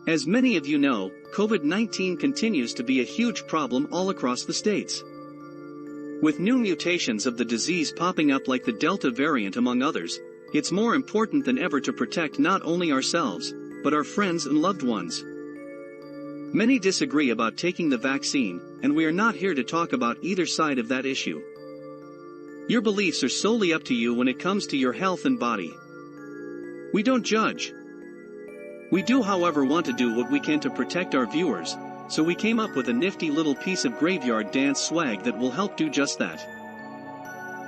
As many of you know, COVID-19 continues to be a huge problem all across the states. With new mutations of the disease popping up like the Delta variant among others, it's more important than ever to protect not only ourselves, but our friends and loved ones. Many disagree about taking the vaccine, and we are not here to talk about either side of that issue. Your beliefs are solely up to you when it comes to your health and body. We don't judge. We do, however, want to do what we can to protect our viewers, so we came up with a nifty little piece of graveyard dance swag that will help do just that.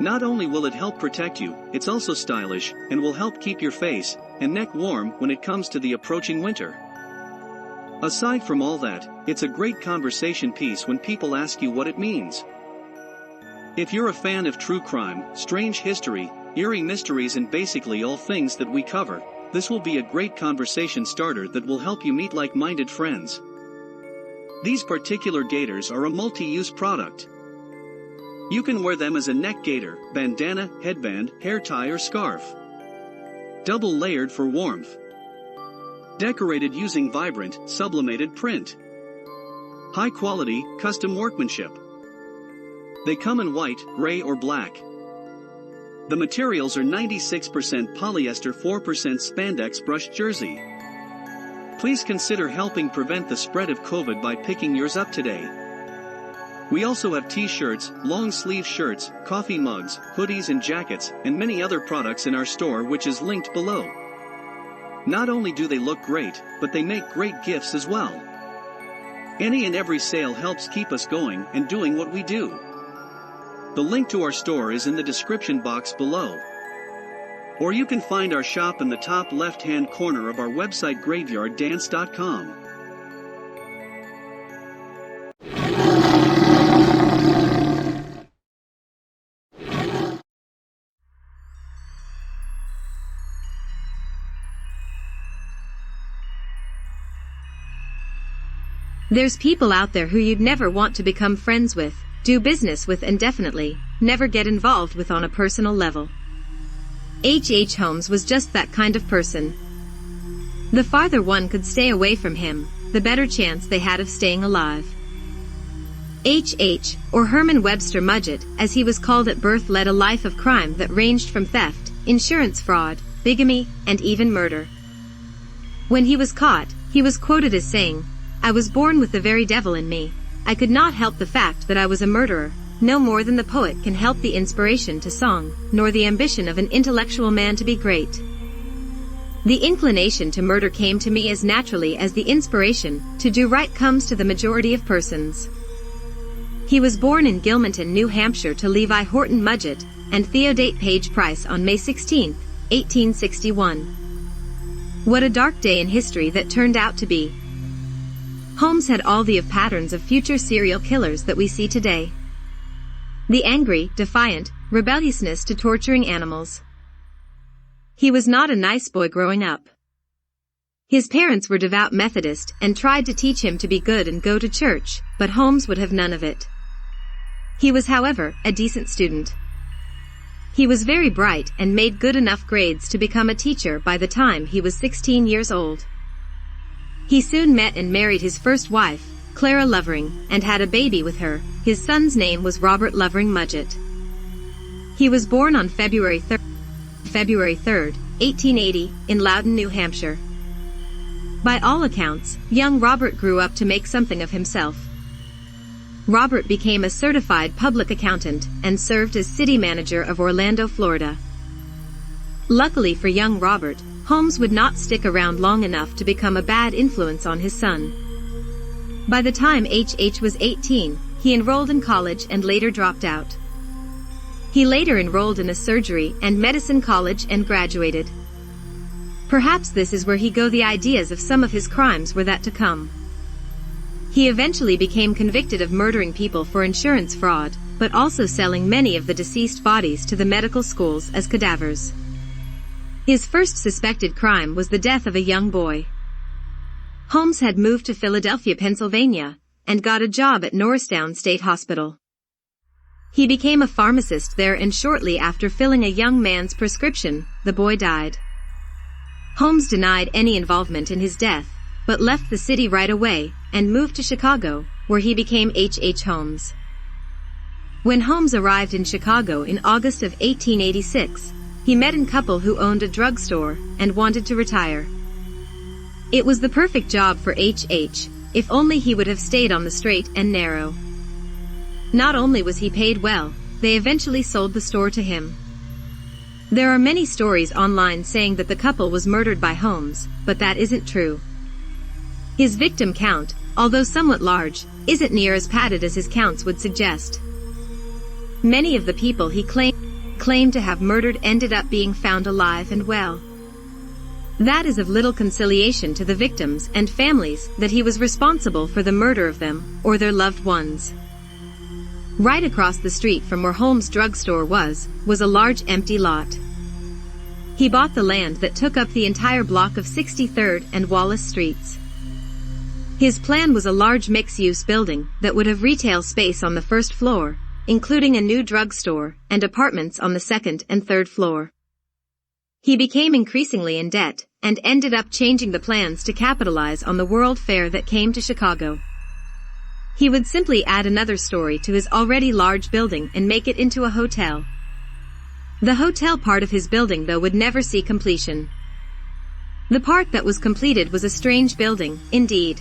Not only will it help protect you, it's also stylish, and will help keep your face and neck warm when it comes to the approaching winter. Aside from all that, it's a great conversation piece when people ask you what it means. If you're a fan of true crime, strange history, eerie mysteries and basically all things that we cover, this will be a great conversation starter that will help you meet like-minded friends. These particular gaiters are a multi-use product. You can wear them as a neck gaiter, bandana, headband, hair tie or scarf. Double layered for warmth. Decorated using vibrant, sublimated print. High quality, custom workmanship. They come in white, gray or black. The materials are 96% polyester, 4% spandex brushed jersey. Please consider helping prevent the spread of COVID by picking yours up today. We also have t-shirts, long sleeve shirts, coffee mugs, hoodies and jackets, and many other products in our store, which is linked below. Not only do they look great, but they make great gifts as well. Any and every sale helps keep us going and doing what we do. The link to our store is in the description box below. Or you can find our shop in the top left-hand corner of our website graveyarddance.com. There's people out there who you'd never want to become friends with, do business with and definitely never get involved with on a personal level. H H Holmes was just that kind of person. The farther one could stay away from him, the better chance they had of staying alive. H, or Herman Webster Mudgett, as he was called at birth, led a life of crime that ranged from theft, insurance fraud, bigamy, and even murder. When he was caught, he was quoted as saying, "I was born with the very devil in me. I could not help the fact that I was a murderer, no more than the poet can help the inspiration to song, nor the ambition of an intellectual man to be great." The inclination to murder came to me as naturally as the inspiration to do right comes to the majority of persons. He was born in Gilmanton, New Hampshire to Levi Horton Mudgett and Theodate Page Price on May 16, 1861. What a dark day in history that turned out to be. Holmes had all the patterns of future serial killers that we see today. The angry, defiant, rebelliousness to torturing animals. He was not a nice boy growing up. His parents were devout Methodist and tried to teach him to be good and go to church, but Holmes would have none of it. He was, however, a decent student. He was very bright and made good enough grades to become a teacher by the time he was 16 years old. He soon met and married his first wife, Clara Lovering, and had a baby with her. His son's name was Robert Lovering Mudgett. He was born on February 3, 1880, in Loudon, New Hampshire. By all accounts, young Robert grew up to make something of himself. Robert became a certified public accountant and served as city manager of Orlando, Florida. Luckily for young Robert, Holmes would not stick around long enough to become a bad influence on his son. By the time H was 18, he enrolled in college and later dropped out. He later enrolled in a surgery and medicine college and graduated. Perhaps this is where he got the ideas of some of his crimes were that to come. He eventually became convicted of murdering people for insurance fraud, but also selling many of the deceased bodies to the medical schools as cadavers. His first suspected crime was the death of a young boy. Holmes had moved to Philadelphia, Pennsylvania, and got a job at Norristown State Hospital. He became a pharmacist there, and shortly after filling a young man's prescription, the boy died. Holmes denied any involvement in his death, but left the city right away and moved to Chicago, where he became H. H. Holmes. When Holmes arrived in Chicago in August of 1886, he met a couple who owned a drugstore and wanted to retire. It was the perfect job for H. H., if only he would have stayed on the straight and narrow. Not only was he paid well, they eventually sold the store to him. There are many stories online saying that the couple was murdered by Holmes, but that isn't true. His victim count, although somewhat large, isn't near as padded as his counts would suggest. Many of the people he claimed to have murdered ended up being found alive and well. That is of little conciliation to the victims and families that he was responsible for the murder of them or their loved ones. Right across the street from where Holmes' drugstore was a large empty lot. He bought the land that took up the entire block of 63rd and Wallace Streets. His plan was a large mixed-use building that would have retail space on the first floor, including a new drugstore and apartments on the second and third floor. He became increasingly in debt and ended up changing the plans to capitalize on the World Fair that came to Chicago. He would simply add another story to his already large building and make it into a hotel. The hotel part of his building, though, would never see completion. The part that was completed was a strange building, indeed.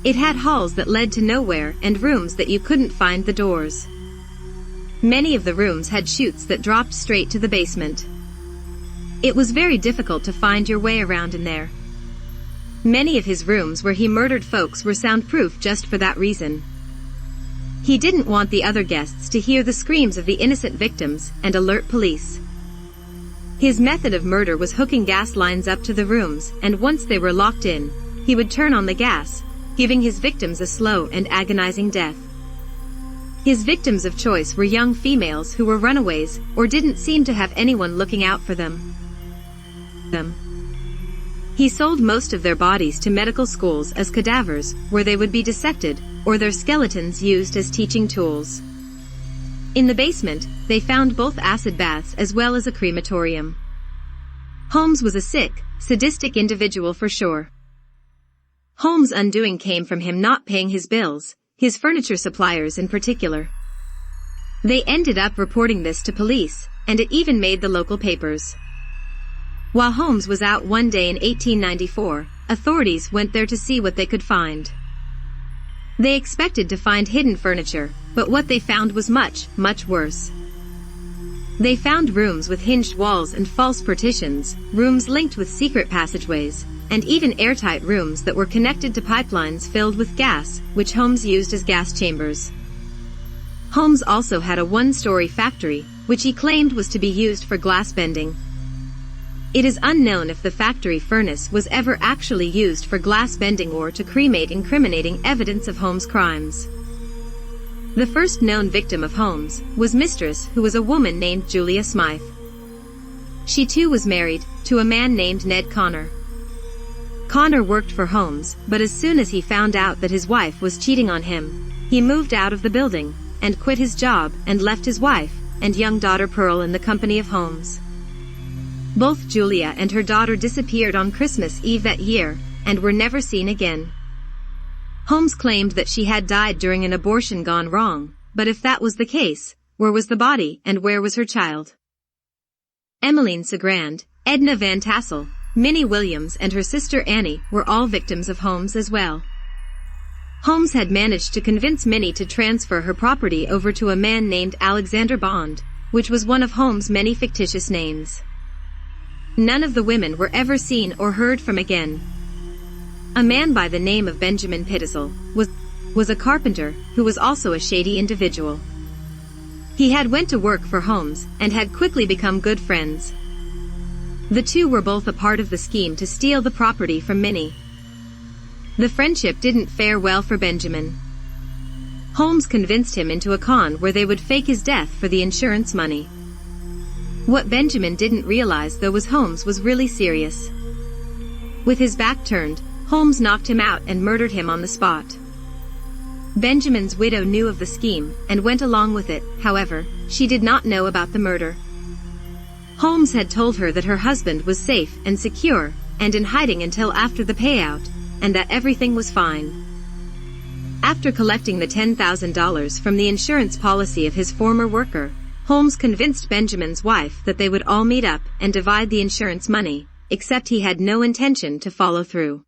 It had halls that led to nowhere and rooms that you couldn't find the doors. Many of the rooms had chutes that dropped straight to the basement. It was very difficult to find your way around in there. Many of his rooms where he murdered folks were soundproof just for that reason. He didn't want the other guests to hear the screams of the innocent victims and alert police. His method of murder was hooking gas lines up to the rooms, and once they were locked in, he would turn on the gas, giving his victims a slow and agonizing death. His victims of choice were young females who were runaways or didn't seem to have anyone looking out for them. He sold most of their bodies to medical schools as cadavers, where they would be dissected, or their skeletons used as teaching tools. In the basement, they found both acid baths as well as a crematorium. Holmes was a sick, sadistic individual for sure. Holmes' undoing came from him not paying his bills, his furniture suppliers in particular. They ended up reporting this to police, and it even made the local papers. While Holmes was out one day in 1894, authorities went there to see what they could find. They expected to find hidden furniture, but what they found was much, much worse. They found rooms with hinged walls and false partitions, rooms linked with secret passageways, and even airtight rooms that were connected to pipelines filled with gas, which Holmes used as gas chambers. Holmes also had a one-story factory, which he claimed was to be used for glass bending. It is unknown if the factory furnace was ever actually used for glass bending or to cremate incriminating evidence of Holmes' crimes. The first known victim of Holmes was Mistress, who was a woman named Julia Smythe. She too was married to a man named Ned Connor. Connor worked for Holmes, but as soon as he found out that his wife was cheating on him, he moved out of the building and quit his job and left his wife and young daughter Pearl in the company of Holmes. Both Julia and her daughter disappeared on Christmas Eve that year and were never seen again. Holmes claimed that she had died during an abortion gone wrong, but if that was the case, where was the body and where was her child? Emmeline Sagrand, Edna Van Tassel, Minnie Williams and her sister Annie were all victims of Holmes as well. Holmes had managed to convince Minnie to transfer her property over to a man named Alexander Bond, which was one of Holmes' many fictitious names. None of the women were ever seen or heard from again. A man by the name of Benjamin Pittisell was a carpenter who was also a shady individual. He had went to work for Holmes and had quickly become good friends. The two were both a part of the scheme to steal the property from Minnie. The friendship didn't fare well for Benjamin. Holmes convinced him into a con where they would fake his death for the insurance money. What Benjamin didn't realize though was Holmes was really serious. With his back turned, Holmes knocked him out and murdered him on the spot. Benjamin's widow knew of the scheme and went along with it, however, she did not know about the murder. Holmes had told her that her husband was safe and secure, and in hiding until after the payout, and that everything was fine. After collecting the $10,000 from the insurance policy of his former worker, Holmes convinced Benjamin's wife that they would all meet up and divide the insurance money, except he had no intention to follow through.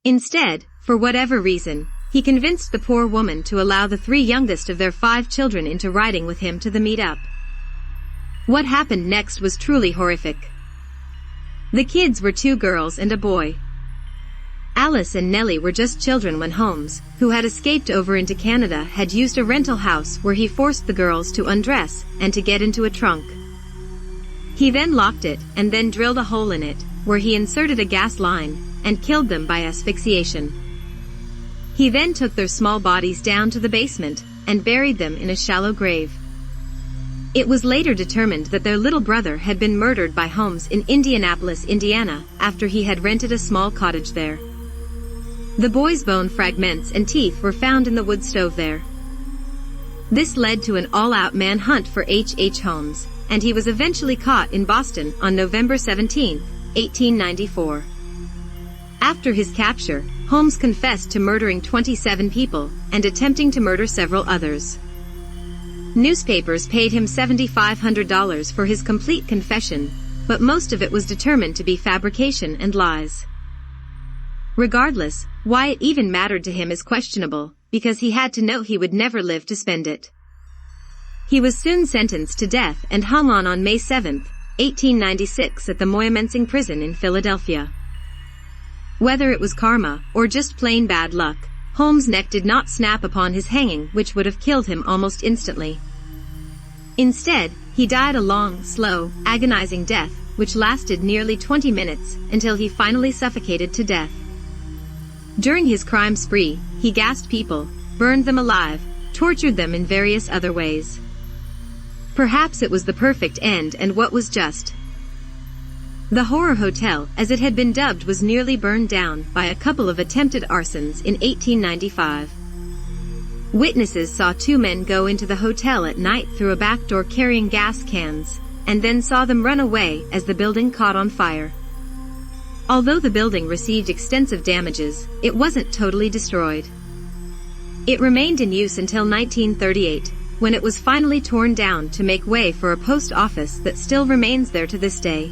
Instead, for whatever reason, he convinced the poor woman to allow the 3 youngest of their 5 children into riding with him to the meet-up. What happened next was truly horrific. The kids were 2 girls and a boy. Alice and Nellie were just children when Holmes, who had escaped over into Canada, had used a rental house where he forced the girls to undress and to get into a trunk. He then locked it and then drilled a hole in it, where he inserted a gas line, and killed them by asphyxiation. He then took their small bodies down to the basement and buried them in a shallow grave. It was later determined that their little brother had been murdered by Holmes in Indianapolis, Indiana, after he had rented a small cottage there. The boy's bone fragments and teeth were found in the wood stove there. This led to an all-out manhunt for H. H. Holmes, and he was eventually caught in Boston on November 17, 1894. After his capture, Holmes confessed to murdering 27 people and attempting to murder several others. Newspapers paid him $7,500 for his complete confession, but most of it was determined to be fabrication and lies. Regardless, why it even mattered to him is questionable, because he had to know he would never live to spend it. He was soon sentenced to death and hung on May 7, 1896 at the Moyamensing prison in Philadelphia. Whether it was karma or just plain bad luck, Holmes' neck did not snap upon his hanging, which would have killed him almost instantly. Instead, he died a long, slow, agonizing death, which lasted nearly 20 minutes, until he finally suffocated to death. During his crime spree, he gassed people, burned them alive, tortured them in various other ways. Perhaps it was the perfect end and what was just. The Horror Hotel, as it had been dubbed, was nearly burned down by a couple of attempted arsons in 1895. Witnesses saw 2 men go into the hotel at night through a back door carrying gas cans, and then saw them run away as the building caught on fire. Although the building received extensive damages, it wasn't totally destroyed. It remained in use until 1938, when it was finally torn down to make way for a post office that still remains there to this day.